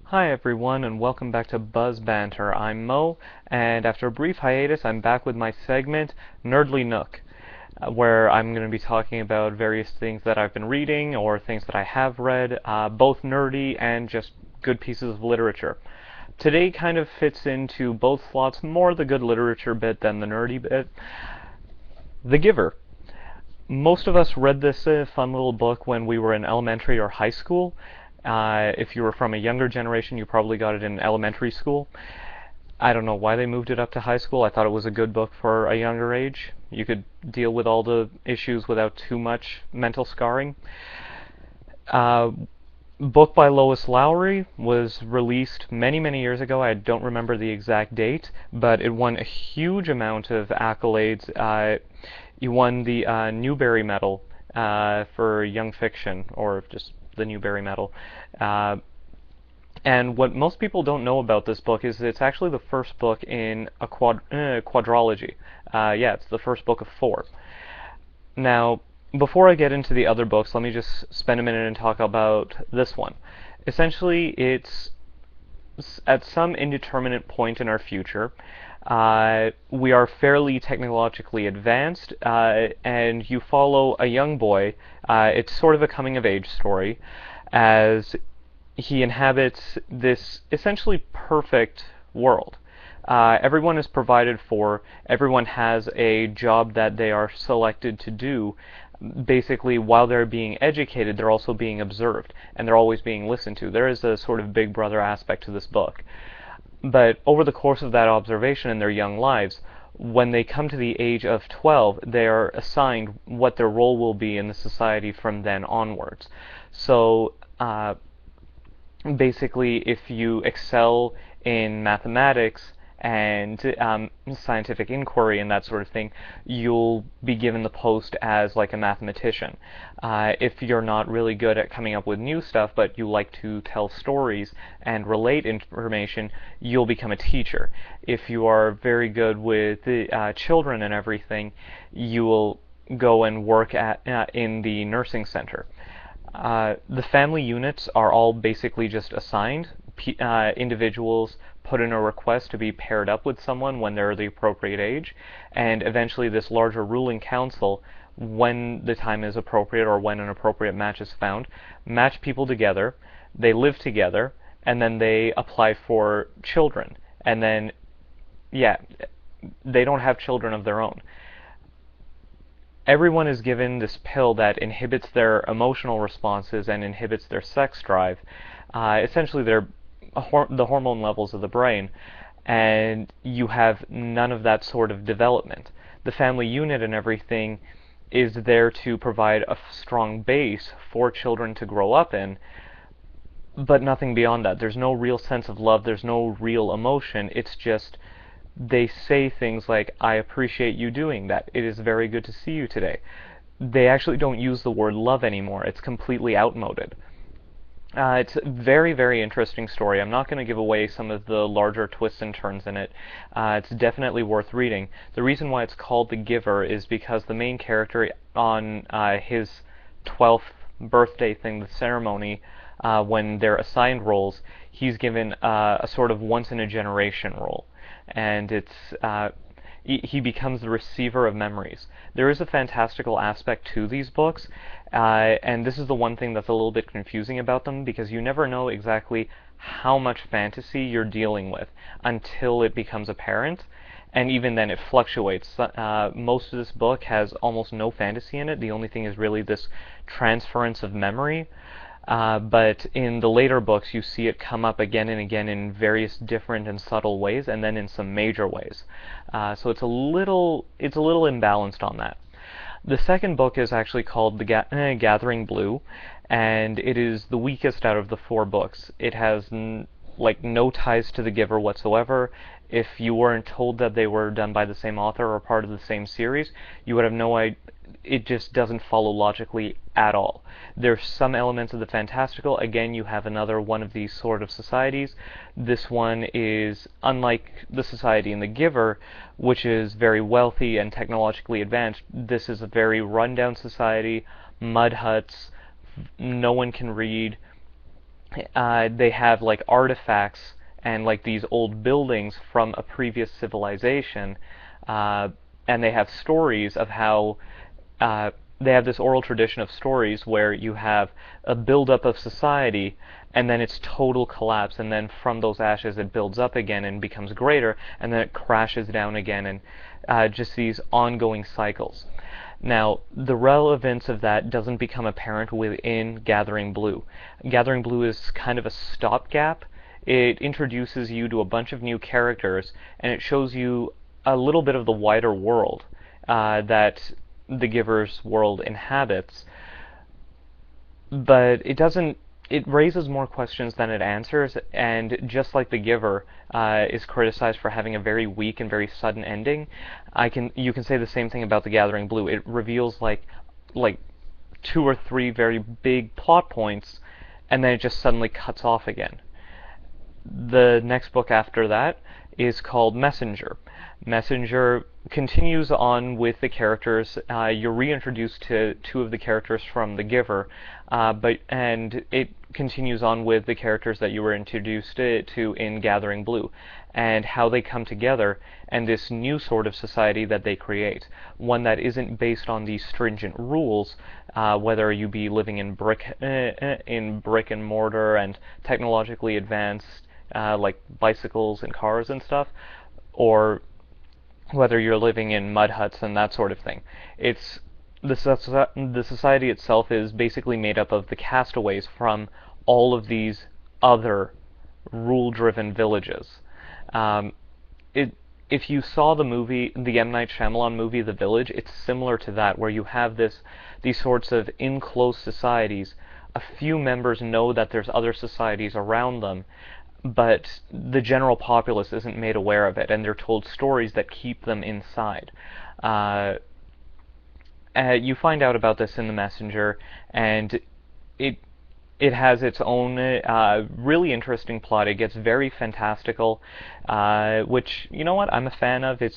Hi everyone, and welcome back to Buz Banter. I'm Mo, and after a brief hiatus, I'm back with my segment, Nerdly Nook, where I'm going to be talking about various things that I've been reading or things that I have read, both nerdy and just good pieces of literature. Today kind of fits into both slots, more the good literature bit than the nerdy bit. The Giver. Most of us read this fun little book when we were in elementary or high school. If you were from a younger generation, you probably got it in elementary school. I don't know why they moved it up to high school. I thought it was a good book for a younger age. You could deal with all the issues without too much mental scarring. Uh, Book by Lois Lowry was released many, many years ago. I don't remember the exact date, but it won a huge amount of accolades. You won the Newbery Medal for young fiction, or just the Newbery Medal. Uh, and what most people don't know about this book is it's actually the first book in a quadrology. Yeah, it's the first book of four. Now, before I get into the other books, let me just spend a minute and talk about this one. Essentially, it's at some indeterminate point in our future. We are fairly technologically advanced, and you follow a young boy. It's sort of a coming-of-age story, as he inhabits this essentially perfect world. Everyone is provided for, everyone has a job that they are selected to do. Basically, while they're being educated, they're also being observed, and they're always being listened to. There is a sort of big brother aspect to this book. But over the course of that observation in their young lives, when they come to the age of 12, they are assigned what their role will be in the society from then onwards. So, basically, if you excel in mathematics and scientific inquiry and that sort of thing, you'll be given the post as like a mathematician. If you're not really good at coming up with new stuff, but you like to tell stories and relate information, you'll become a teacher. If you are very good with children and everything, you will go and work at in the nursing center. The family units are all basically just assigned. Individuals put in a request to be paired up with someone when they're the appropriate age, and eventually this larger ruling council, when the time is appropriate or when an appropriate match is found, match people together, they live together, and then they apply for children. And then, yeah, they don't have children of their own. Everyone is given this pill that inhibits their emotional responses and inhibits their sex drive, essentially the hormone levels of the brain, and you have none of that sort of development. The family unit and everything is there to provide a strong base for children to grow up in, but nothing beyond that. There's no real sense of love, there's no real emotion. It's just they say things like, I appreciate you doing that. It is very good to see you today. They actually don't use the word love anymore. It's completely outmoded. It's a very, very interesting story. I'm not going to give away some of the larger twists and turns in it. It's definitely worth reading. The reason why it's called The Giver is because the main character on his 12th birthday thing, the ceremony, when they're assigned roles, he's given a sort of once-in-a-generation role. And he becomes the receiver of memories. There is a fantastical aspect to these books, and this is the one thing that's a little bit confusing about them, because you never know exactly how much fantasy you're dealing with until it becomes apparent, and even then it fluctuates. Most of this book has almost no fantasy in it. The only thing is really this transference of memory. But in the later books, you see it come up again and again in various different and subtle ways, and then in some major ways. So it's a little imbalanced on that. The second book is actually called The Gathering Blue, and it is the weakest out of the four books. It has like no ties to The Giver whatsoever. If you weren't told that they were done by the same author or part of the same series, you would have no idea. It just doesn't follow logically at all. There's some elements of the fantastical. Again, you have another one of these sort of societies. This one is unlike the society in The Giver, which is very wealthy and technologically advanced. This is a very rundown society, mud huts, no one can read, they have like artifacts and like these old buildings from a previous civilization, uh, and they have stories of how they have this oral tradition of stories where you have a buildup of society and then its total collapse, and then from those ashes it builds up again and becomes greater, and then it crashes down again, and just these ongoing cycles. Now, the relevance of that doesn't become apparent within Gathering Blue. Gathering Blue is kind of a stopgap. It introduces you to a bunch of new characters, and it shows you a little bit of the wider world that the Giver's world inhabits, but it raises more questions than it answers, and just like the Giver is criticized for having a very weak and very sudden ending, you can say the same thing about The Gathering Blue. It reveals like two or three very big plot points, and then it just suddenly cuts off again. The next book after that is called Messenger. Messenger continues on with the characters. You're reintroduced to two of the characters from The Giver, and it continues on with the characters that you were introduced to in Gathering Blue, and how they come together, and this new sort of society that they create, one that isn't based on these stringent rules, whether you be living in brick and mortar and technologically advanced, like bicycles and cars and stuff, or whether you're living in mud huts and that sort of thing. It's the society itself is basically made up of the castaways from all of these other rule-driven villages. Um, if you saw the M. Night Shyamalan movie, The Village, it's similar to that, where you have these sorts of enclosed societies. A few members know that there's other societies around them, but the general populace isn't made aware of it, and they're told stories that keep them inside. You find out about this in The Messenger, and it has its own really interesting plot. It gets very fantastical, which, you know what, I'm a fan of. It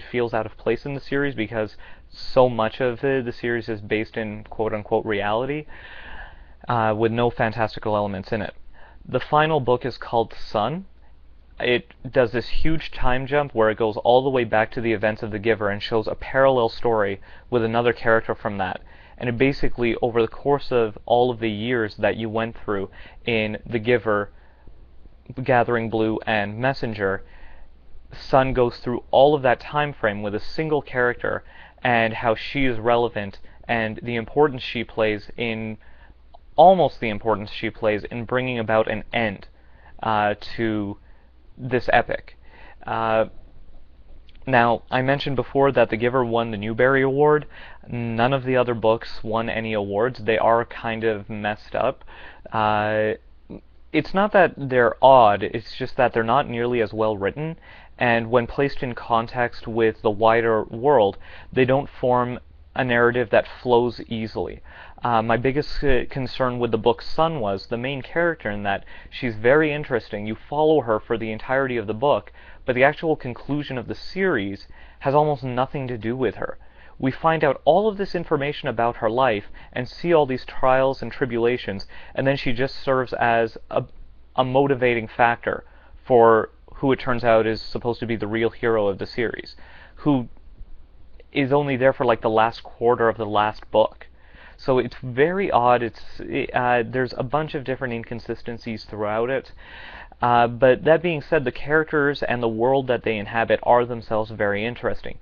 feels out of place in the series because so much of the series is based in quote-unquote reality, with no fantastical elements in it. The final book is called Sun. It does this huge time jump where it goes all the way back to the events of The Giver and shows a parallel story with another character from that. And it basically, over the course of all of the years that you went through in The Giver, Gathering Blue, and Messenger, Sun goes through all of that time frame with a single character, and how she is relevant, and the importance she plays in bringing about an end to this epic. Now, I mentioned before that The Giver won the Newbery Award. None of the other books won any awards. They are kind of messed up. It's not that they're odd, it's just that they're not nearly as well written, and when placed in context with the wider world, they don't form a narrative that flows easily. My biggest concern with the book Sun was the main character in that she's very interesting. You follow her for the entirety of the book, but the actual conclusion of the series has almost nothing to do with her. We find out all of this information about her life and see all these trials and tribulations, and then she just serves as a motivating factor for who it turns out is supposed to be the real hero of the series, who is only there for like the last quarter of the last book. So it's very odd. There's a bunch of different inconsistencies throughout it. But that being said, the characters and the world that they inhabit are themselves very interesting.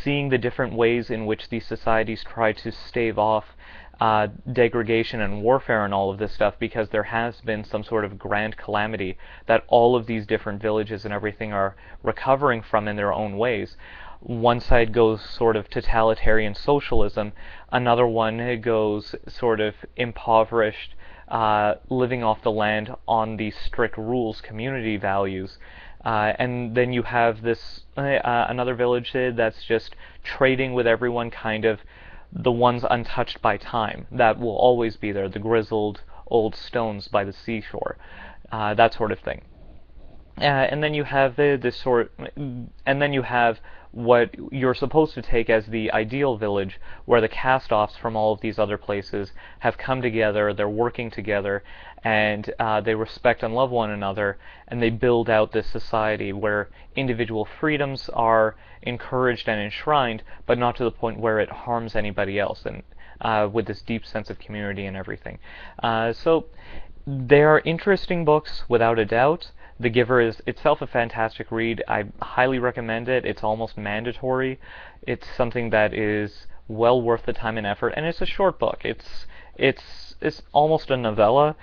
Seeing the different ways in which these societies try to stave off degradation and warfare and all of this stuff, because there has been some sort of grand calamity that all of these different villages and everything are recovering from in their own ways. One side goes sort of totalitarian socialism, another one goes sort of impoverished, living off the land on these strict rules, community values. And then you have this another village that's just trading with everyone, kind of the ones untouched by time, that will always be there, the grizzled old stones by the seashore, that sort of thing. And then you have and then you have what you're supposed to take as the ideal village, where the cast-offs from all of these other places have come together, they're working together, and they respect and love one another, and they build out this society where individual freedoms are encouraged and enshrined, but not to the point where it harms anybody else, and with this deep sense of community and everything. So they are interesting books, without a doubt. The Giver is itself a fantastic read. I highly recommend it. It's almost mandatory. It's something that is well worth the time and effort, and it's a short book. It's almost a novella.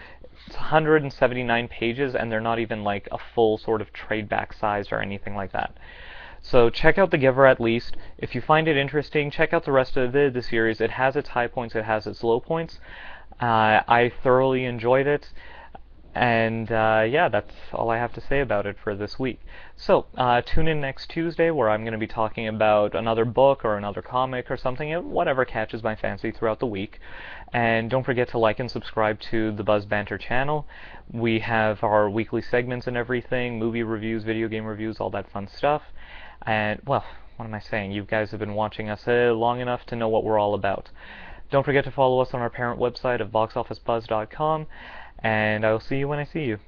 It's 179 pages, and they're not even like a full sort of trade back size or anything like that. So check out The Giver at least. If you find it interesting, check out the rest of the series. It has its high points, it has its low points. I thoroughly enjoyed it. And yeah, that's all I have to say about it for this week. So tune in next Tuesday, where I'm going to be talking about another book or another comic or something, whatever catches my fancy throughout the week. And don't forget to like and subscribe to the Buz Banter channel. We have our weekly segments and everything, movie reviews, video game reviews, all that fun stuff. And, well, what am I saying? You guys have been watching us long enough to know what we're all about. Don't forget to follow us on our parent website of boxofficebuzz.com, and I will see you when I see you.